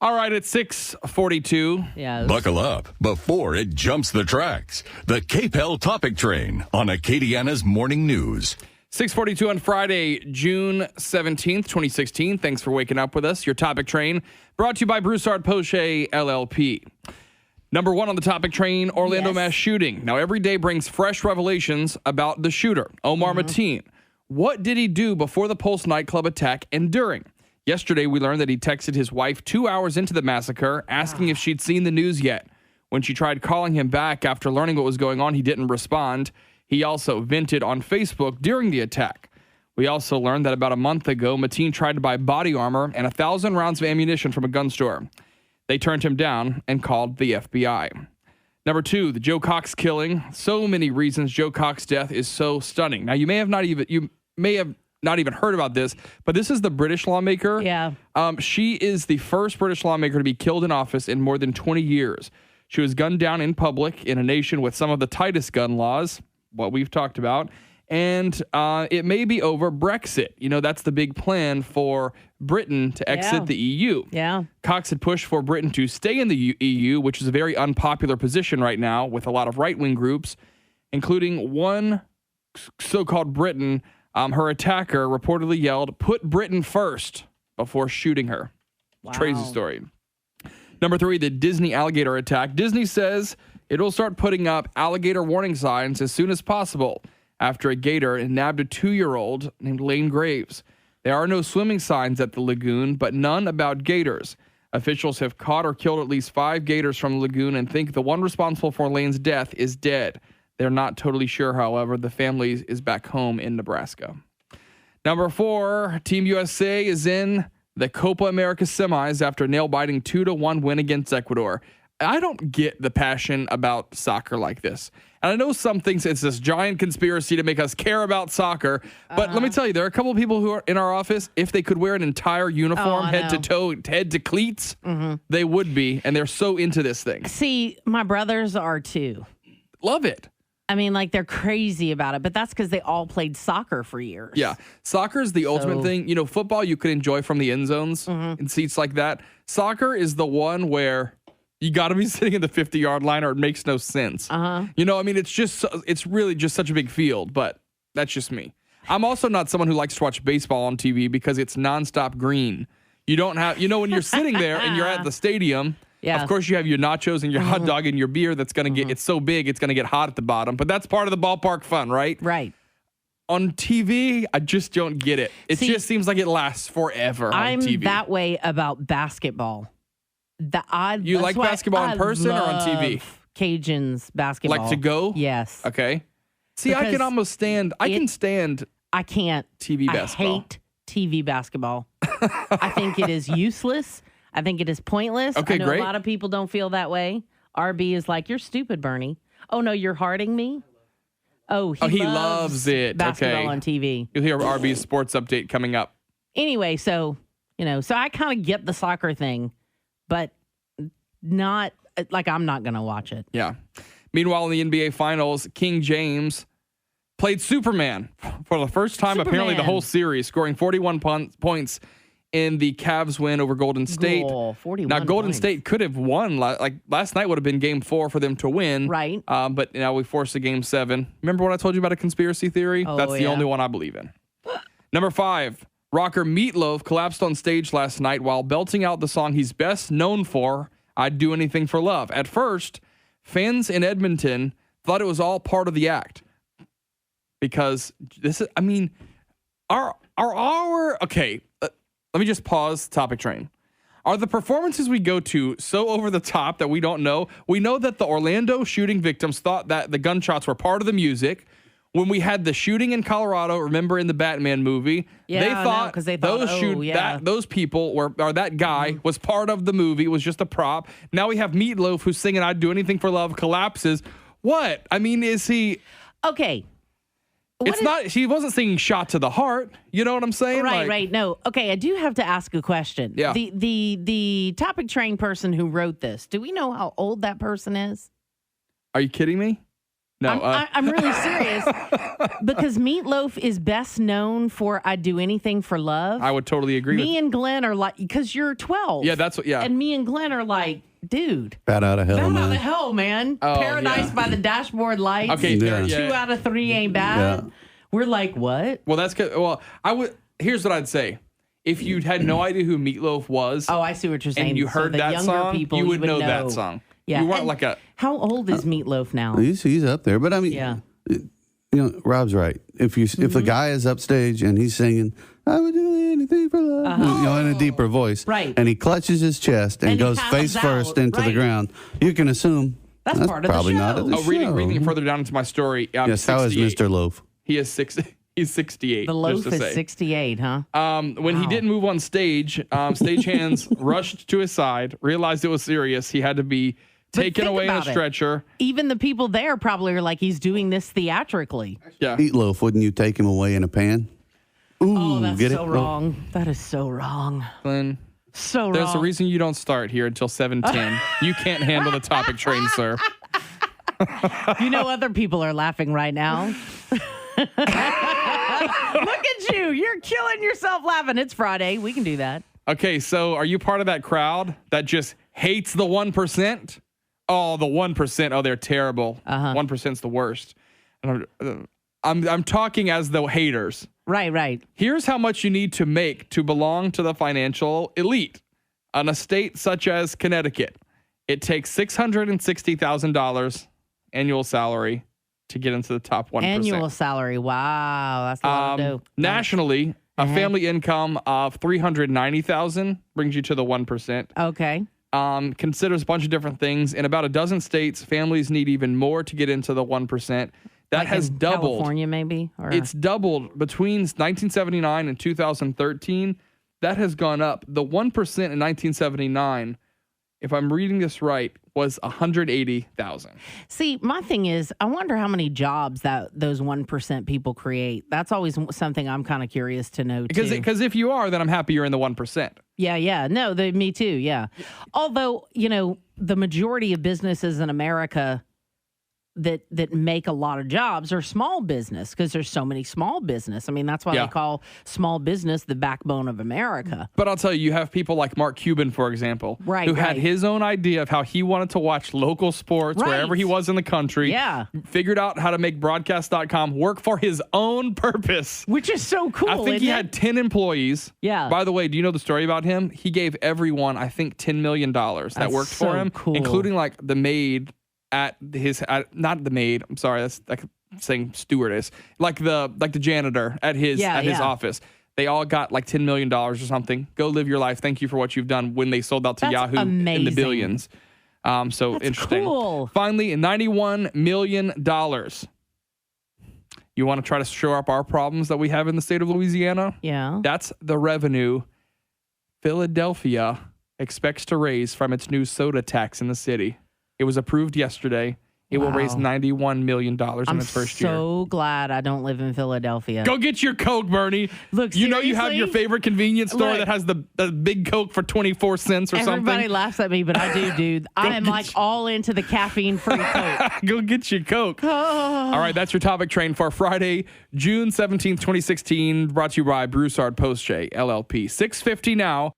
All right, it's 6:42. Yes. Buckle up before it jumps the tracks. The KPEL topic train on Acadiana's morning news. 6:42 on Friday, June 17th, 2016. Thanks for waking up with us. Your topic train brought to you by Broussard Poche LLP. Number one on the topic train, Orlando mass shooting. Now, every day brings fresh revelations about the shooter, Omar Mateen. What did he do before the Pulse nightclub attack and during? Yesterday, we learned that he texted his wife 2 hours into the massacre, asking if she'd seen the news yet. When she tried calling him back after learning what was going on, he didn't respond. He also vented on Facebook during the attack. We also learned that about a month ago, Mateen tried to buy body armor and 1,000 rounds of ammunition from a gun store. They turned him down and called the FBI. Number two, the Joe Cox killing. So many reasons Joe Cox's death is so stunning. Now, you may have not even heard about this, but this is the British lawmaker. Yeah. She is the first British lawmaker to be killed in office in more than 20 years. She was gunned down in public in a nation with some of the tightest gun laws, what we've talked about. And it may be over Brexit. You know, that's the big plan for Britain to exit the EU. Yeah. Cox had pushed for Britain to stay in the EU, which is a very unpopular position right now with a lot of right-wing groups, including one so-called Britain. Her attacker reportedly yelled, "Put Britain first," before shooting her. Wow. Crazy story. Number three, the Disney alligator attack. Disney says it will start putting up alligator warning signs as soon as possible after a gator nabbed a 2-year-old named Lane Graves. There are no swimming signs at the lagoon, but none about gators. Officials have caught or killed at least 5 gators from the lagoon and think the one responsible for Lane's death is dead. They're not totally sure, however. The family is back home in Nebraska. Number 4, Team USA is in the Copa America semis after a nail-biting 2-1 win against Ecuador. I don't get the passion about soccer like this. And I know some things it's this giant conspiracy to make us care about soccer. But let me tell you, there are a couple of people who are in our office, if they could wear an entire uniform, head to toe, head to cleats, they would be. And they're so into this thing. See, my brothers are too. Love it. I mean, like, they're crazy about it, but that's because they all played soccer for years. Yeah. Soccer is the ultimate thing. You know, football you could enjoy from the end zones in seats like that. Soccer is the one where you got to be sitting in the 50-yard line or it makes no sense. You know, I mean, it's really just such a big field, but that's just me. I'm also not someone who likes to watch baseball on TV because it's nonstop green. You don't have, you know, when you're sitting there and you're at the stadium, of course you have your nachos and your hot dog and your beer that's going to get, it's so big, it's going to get hot at the bottom, but that's part of the ballpark fun, right? Right. On TV, I just don't get it. It just seems like it lasts forever on TV. I'm that way about basketball. You like basketball in person or on TV? Cajuns basketball. Like to go? Yes. Okay. See, because I can almost stand. I can't. TV basketball. I hate TV basketball. I think it is useless. I think it is pointless. Okay, I know great. a lot of people don't feel that way. RB is like, "You're stupid, Bernie." Oh no, you're hearting me. Oh, he loves it. Basketball on TV. You'll hear RB's sports update coming up. Anyway, so I kind of get the soccer thing, but not like I'm not going to watch it. Yeah. Meanwhile, in the NBA Finals, King James played Superman for the first time, apparently the whole series, scoring 41 points in the Cavs win over Golden State. Goal, 41 now, Golden points. State could have won. Like last night would have been game 4 for them to win. Right. But now we forced a game 7. Remember when I told you about a conspiracy theory? Oh, That's the only one I believe in. Number 5, rocker Meatloaf collapsed on stage last night while belting out the song he's best known for, "I'd Do Anything for Love." At first, fans in Edmonton thought it was all part of the act. Because this is, I mean, okay, let me just pause topic train. Are the performances we go to so over the top that we don't know? We know that the Orlando shooting victims thought that the gunshots were part of the music. When we had the shooting in Colorado, remember in the Batman movie, they thought those people or that guy was part of the movie. It was just a prop. Now we have Meatloaf who's singing "I'd Do Anything for Love" collapses. What? I mean, is he okay? He wasn't singing "Shot to the Heart." You know what I'm saying? Right. No. Okay, I do have to ask a question. Yeah. The topic train person who wrote this, do we know how old that person is? Are you kidding me? No, I'm really serious because Meatloaf is best known for "I Do Anything for Love." I would totally agree. Me and Glenn are like, because you're 12. Yeah, that's what. Yeah, And me and Glenn are like, dude, Bat out of hell, out man. of the hell, man. Oh, Paradise by the Dashboard Lights. okay. Yeah. 2 out of 3 ain't bad. Yeah. We're like, what? Well, that's good. Well, I would. Here's what I'd say: if you had no idea who Meatloaf was, Oh, I see what you're saying. and you So heard the that younger song, people, you would know that song. Yeah. You weren't And like a. How old is Meatloaf now? He's up there, but I mean, Yeah. Rob's right. If the guy is upstage and he's singing, "I would do anything for love," in a deeper voice, Right. and he clutches his chest and And he goes passes face first out, into the right. ground, you can assume That's part of the probably not show. at the Oh, show. reading it further down into my story. Yes, how is 68. Mr. Loaf? He is 60. He's 68. The loaf just to is say. 68, huh? When he didn't move on stage, stagehands rushed to his side, realized it was serious. He had to be taken think away in a about it. stretcher. Even the people there probably are like, he's doing this theatrically. Yeah. Meatloaf, wouldn't you take him away in a pan? Ooh, Oh, that's get so it? wrong. That is so wrong. Glenn, So there's wrong. a reason you don't start here until 7:10. You can't handle the topic train, sir. You know, other people are laughing right now. Look at you. You're killing yourself laughing. It's Friday. We can do that. Okay, so are you part of that crowd that just hates the 1%? Oh, the 1%. Oh, they're terrible. 1%'s the worst. And I'm talking as the haters. Right. Here's how much you need to make to belong to the financial elite. On a state such as Connecticut, it takes $660,000 annual salary to get into the top 1%. Annual salary. Wow. That's a lot of dough. Nationally, a family income of $390,000 brings you to the 1%. Okay. Considers a bunch of different things. In about a dozen states, families need even more to get into the 1%. That Like has in doubled. California, maybe? Or It's doubled between 1979 and 2013. That has gone up. The 1% in 1979, if I'm reading this right, was 180,000. See, my thing is, I wonder how many jobs that those 1% people create. That's always something I'm kind of curious to know, too. Because if you are, then I'm happy you're in the 1%. Yeah. No, me too. Yeah. Although, the majority of businesses in America that make a lot of jobs are small business because there's so many small business. I mean, that's why Yeah. they call small business the backbone of America. But I'll tell you, you have people like Mark Cuban, for example, Right, who had right. his own idea of how he wanted to watch local sports Right. wherever he was in the country. Yeah. Figured out how to make broadcast.com work for his own purpose. Which is so cool. I think isn't he it? had 10 employees. Yeah. By the way, do you know the story about him? He gave everyone, I think, $10 million that That's worked so for him, cool. including like the maid not the maid. I'm sorry, that's like saying stewardess. Like the janitor at his office. They all got like $10 million or something. Go live your life. Thank you for what you've done when they sold out to That's Yahoo in the amazing. billions. So That's interesting. cool. Finally, $91 million. You want to try to shore up our problems that we have in the state of Louisiana? Yeah. That's the revenue Philadelphia expects to raise from its new soda tax in the city. It was approved yesterday. It will raise $91 million in its first year. I'm so glad I don't live in Philadelphia. Go get your Coke, Bernie. Look, you know you have your seriously? favorite convenience store Look. that has the big Coke for 24 cents or Everybody something. laughs at me, but I do, dude. I am get like all into the caffeine-free Coke. Go get your Coke. All right, that's your topic train for Friday, June 17th, 2016, brought to you by Broussard Post LLP. 6:50 now.